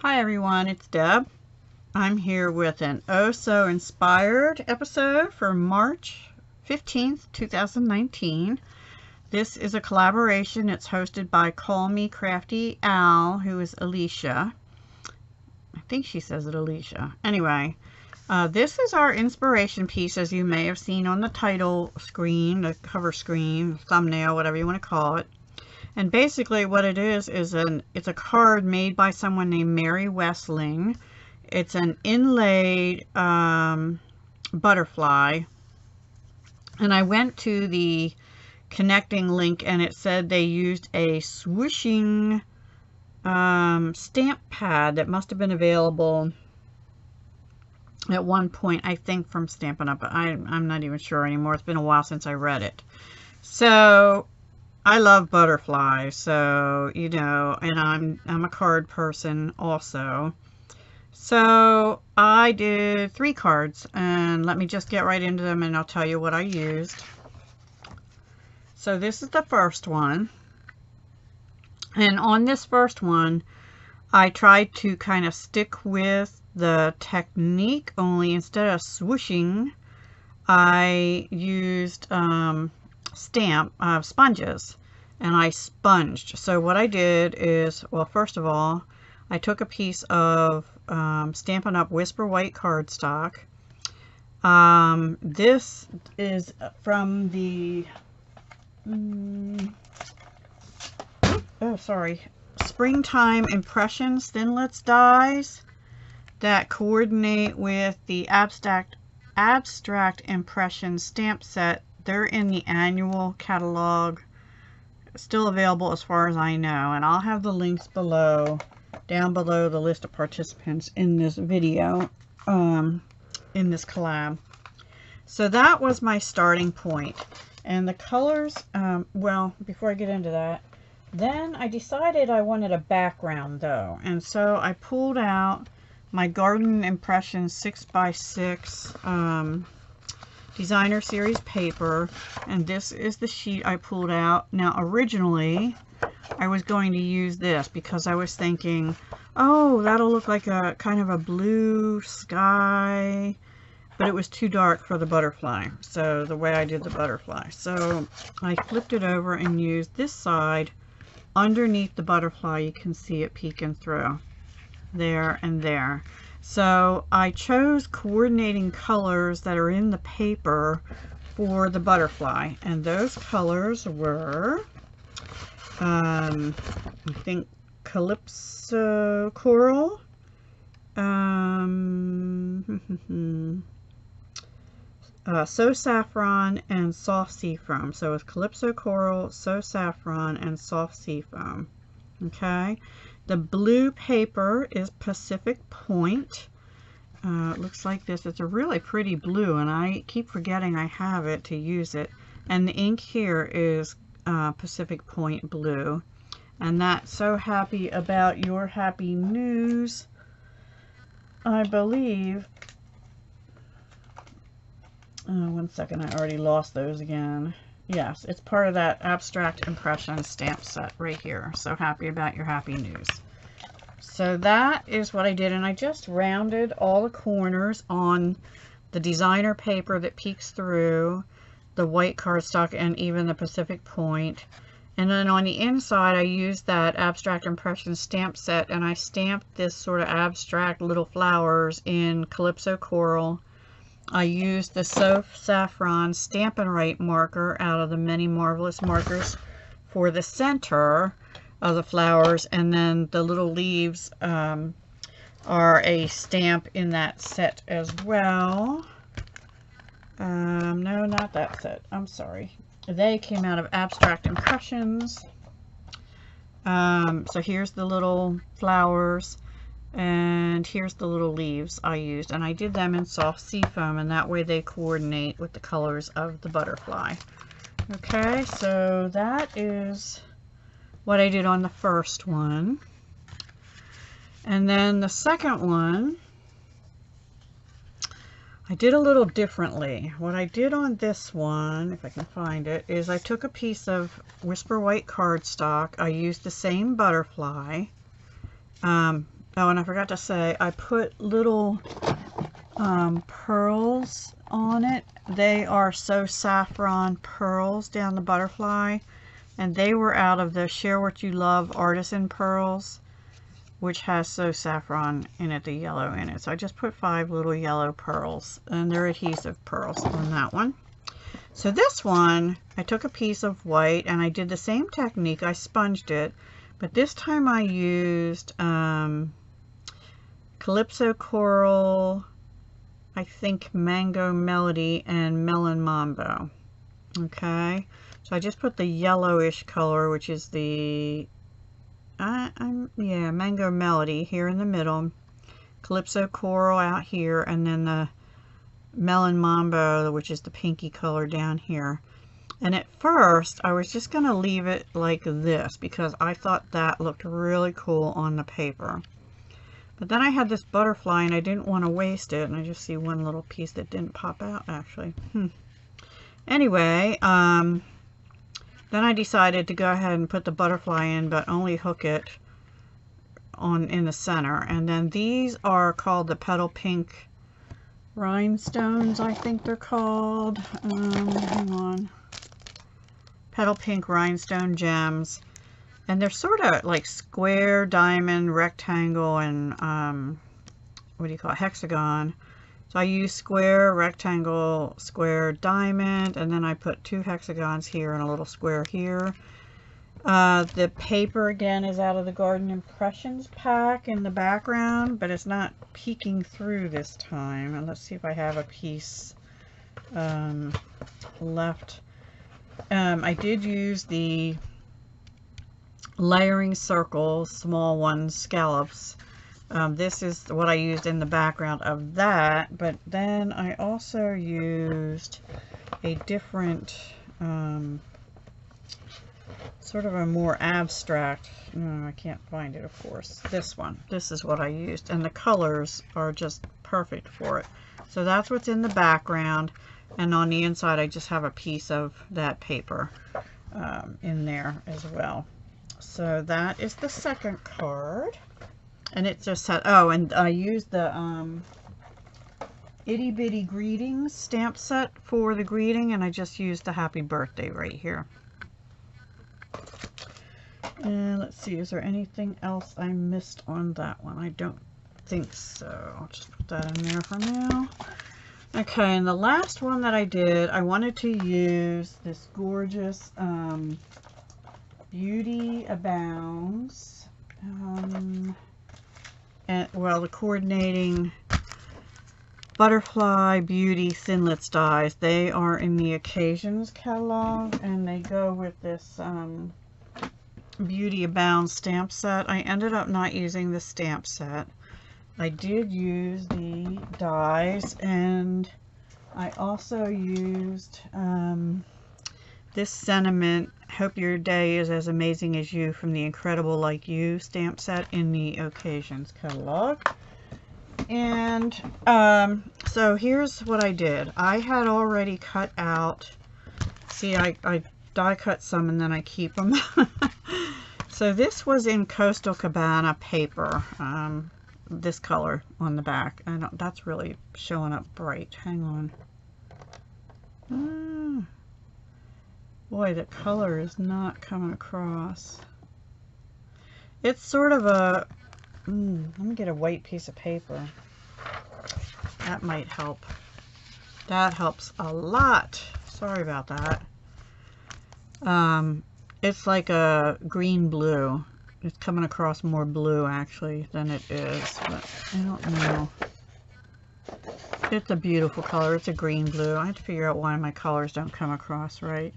Hi everyone, it's Deb. I'm here with an Oh So Inspired episode for March 15th, 2019. This is a collaboration. It's hosted by Call Me Crafty Al, who is Alicia. I think she says it Alicia. Anyway, this is our inspiration piece, as you may have seen on the title screen, the cover screen, thumbnail, whatever you want to call it. And basically what it is it's a card made by someone named Mary Westling. It's an inlaid butterfly. And I went to the connecting link and it said they used a swooshing stamp pad that must have been available at one point, I think, from Stampin' Up! But I'm not even sure anymore. It's been a while since I read it. So I love butterflies, so, you know, and I'm a card person also. So I did 3 cards, and let me just get right into them and I'll tell you what I used. So this is the first one. And on this first one, I tried to kind of stick with the technique, only instead of swooshing, I used sponges, and I sponged. So what I did is, well, first of all, I took a piece of Stampin' Up! Whisper White cardstock. This is from the Springtime Impressions Thinlits dies that coordinate with the Abstract Impression stamp set. They're in the annual catalog, still available as far as I know, and I'll have the links below, down below the list of participants in this video, in this collab. So that was my starting point. And the colors, well, before I get into that, then I decided I wanted a background though, and so I pulled out my Garden Impressions 6x6 designer series paper, and this is the sheet I pulled out. Now originally I was going to use this because I was thinking, oh, that'll look like a kind of a blue sky, but it was too dark for the butterfly, so the way I did the butterfly. So I flipped it over and used this side underneath the butterfly. You can see it peeking through there and there. So I chose coordinating colors that are in the paper for the butterfly, and those colors were I think Calypso Coral, So Saffron, and Soft Sea Foam. So it's Calypso Coral, So Saffron, and Soft Sea Foam. Okay. The blue paper is Pacific Point. It looks like this. It's a really pretty blue, and I keep forgetting I have it to use it. And the ink here is Pacific Point blue. And that's So Happy About Your Happy News, I believe. One second, I already lost those again. Yes, it's part of that Abstract Impression stamp set right here. So Happy About Your Happy News. So that is what I did, and I just rounded all the corners on the designer paper that peeks through, the white cardstock, and even the Pacific Point. And then on the inside, I used that Abstract Impression stamp set, and I stamped this sort of abstract little flowers in Calypso Coral. I used the So Saffron Stampin' Right marker out of the many marvelous markers for the center of the flowers, and then the little leaves are a stamp in that set as well. No, not that set. I'm sorry. They came out of Abstract Impressions. So here's the little flowers, and here's the little leaves I used, and I did them in Soft Sea Foam, and that way they coordinate with the colors of the butterfly. Okay, so that is what I did on the first one. And then the second one, I did a little differently. What I did on this one, if I can find it, is I took a piece of Whisper White cardstock. I used the same butterfly, Oh, and I forgot to say, I put little pearls on it. They are So Saffron pearls down the butterfly, and they were out of the Share What You Love Artisan Pearls, which has So Saffron in it, the yellow in it. So I just put 5 little yellow pearls, and they're adhesive pearls on that one. So this one, I took a piece of white and I did the same technique. I sponged it, but this time I used Calypso Coral, I think Mango Melody, and Melon Mambo. Okay, so I just put the yellowish color, which is the Mango Melody here in the middle, Calypso Coral out here, and then the Melon Mambo, which is the pinky color, down here. And at first I was just going to leave it like this because I thought that looked really cool on the paper. But then I had this butterfly and I didn't want to waste it, and I just see one little piece that didn't pop out actually. Anyway, then I decided to go ahead and put the butterfly in, but only hook it on in the center. And then these are called the Petal Pink Rhinestones, I think they're called. Hang on. Petal Pink Rhinestone Gems. And they're sort of like square, diamond, rectangle, and what do you call it? Hexagon. So I use square, rectangle, square, diamond, and then I put 2 hexagons here and a little square here. The paper again is out of the Garden Impressions pack in the background, but it's not peeking through this time. And let's see if I have a piece left. I did use the layering circles, small ones, scallops. This is what I used in the background of that, but then I also used a different sort of a more abstract, no, I can't find it, of course, this one. This is what I used, and the colors are just perfect for it. So that's what's in the background, and on the inside I just have a piece of that paper in there as well. So that is the second card, and it just had, oh, and I used the Itty Bitty Greetings stamp set for the greeting, and I just used the happy birthday right here. And let's see, is there anything else I missed on that one? I don't think so. I'll just put that in there for now. Okay, and the last one that I did, I wanted to use this gorgeous Beauty Abounds, and well, the coordinating Butterfly Beauty Thinlits dies. They are in the Occasions catalog, and they go with this Beauty Abounds stamp set. I ended up not using the stamp set. I did use the dies, and I also used this sentiment, Hope Your Day is as amazing as you, from the Incredible Like You stamp set in the Occasions catalog. And so here's what I did. I had already cut out, see, I die cut some and then I keep them. So this was in Coastal Cabana paper, this color on the back. And that's really showing up bright. Hang on. Boy, the color is not coming across. It's sort of a, let me get a white piece of paper. That might help. That helps a lot. Sorry about that. It's like a green blue. It's coming across more blue actually than it is, but I don't know. It's a beautiful color. It's a green blue. I have to figure out why my colors don't come across right.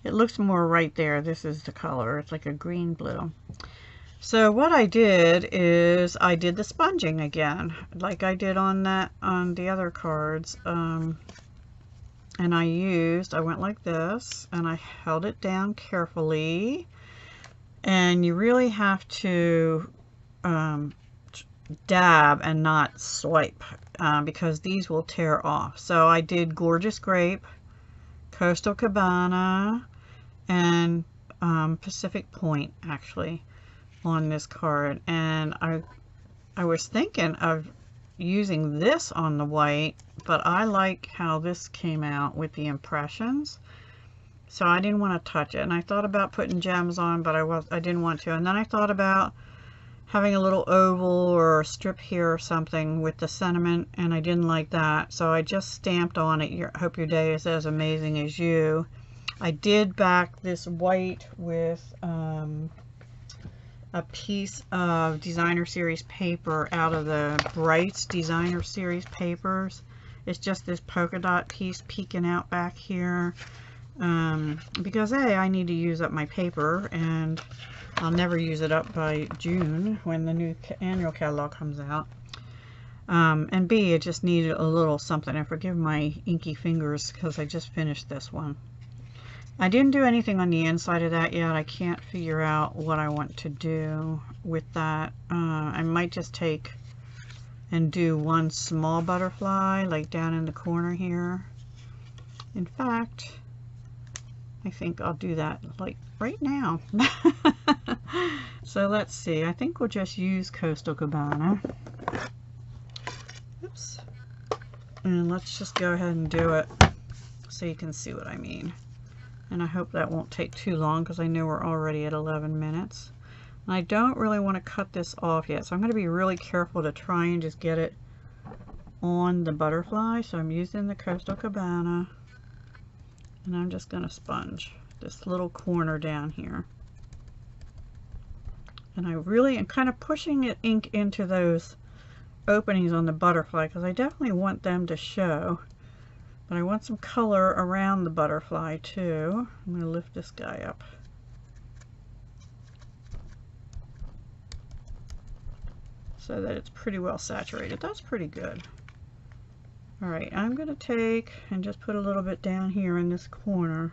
It looks more right there. This is the color. It's like a green blue. So what I did is I did the sponging again, like I did on that, on the other cards. And I went like this, and I held it down carefully. And you really have to dab and not swipe, because these will tear off. So I did Gorgeous Grape, Coastal Cabana, and Pacific Point actually on this card, and I I was thinking of using this on the white, but I like how this came out with the impressions. So I didn't want to touch it. And I thought about putting gems on, but I didn't want to. And then I thought about having a little oval or a strip here or something with the sentiment, and I didn't like that. So I just stamped on it, hope your day is as amazing as you. I did back this white with a piece of designer series paper out of the Brights designer series papers. It's just this polka dot piece peeking out back here. Because I need to use up my paper, and I'll never use it up by June when the new annual catalog comes out. And B, it just needed a little something. And forgive my inky fingers because I just finished this one. I didn't do anything on the inside of that yet. I can't figure out what I want to do with that. I might just take and do one small butterfly like down in the corner here. In fact, I think I'll do that like right now. So let's see. I think we'll just use Coastal Cabana. Oops. And let's just go ahead and do it so you can see what I mean. And I hope that won't take too long because I know we're already at 11 minutes. And I don't really want to cut this off yet, so I'm going to be really careful to try and just get it on the butterfly. So I'm using the Coastal Cabana. And I'm just going to sponge this little corner down here. And I really am kind of pushing it ink into those openings on the butterfly because I definitely want them to show. But I want some color around the butterfly too. I'm going to lift this guy up. So that it's pretty well saturated. That's pretty good. Alright, I'm going to take and just put a little bit down here in this corner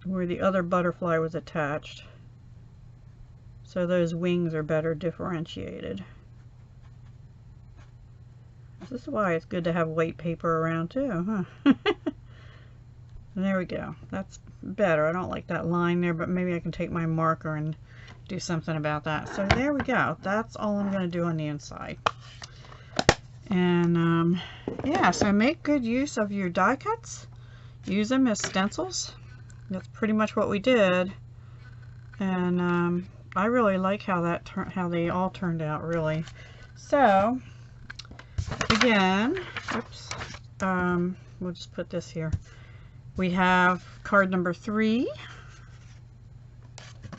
where the other butterfly was attached. So those wings are better differentiated. This is why it's good to have white paper around too, huh? There we go. That's better. I don't like that line there, but maybe I can take my marker and do something about that. So there we go. That's all I'm going to do on the inside. And yeah, so make good use of your die cuts. Use them as stencils. That's pretty much what we did. And I really like how they all turned out, really. So again, oops, we'll just put this here. We have card number 3,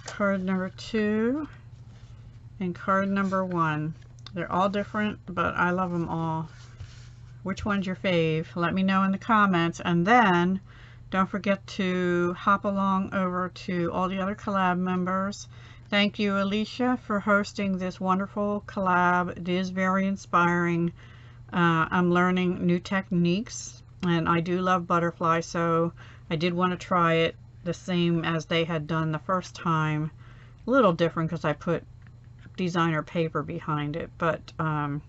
card number 2, and card number 1. They're all different, but I love them all. Which one's your fave? Let me know in the comments. And then don't forget to hop along over to all the other collab members. Thank you, Alicia, for hosting this wonderful collab. It is very inspiring. I'm learning new techniques, and I do love butterfly, so I did want to try it the same as they had done the first time. A little different because I put designer paper behind it, but and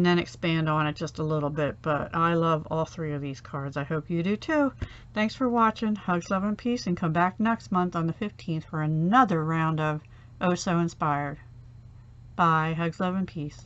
then expand on it just a little bit. But I love all 3 of these cards. I hope you do too. Thanks for watching. Hugs, love, and peace, and come back next month on the 15th for another round of Oh So Inspired. Bye. Hugs, love, and peace.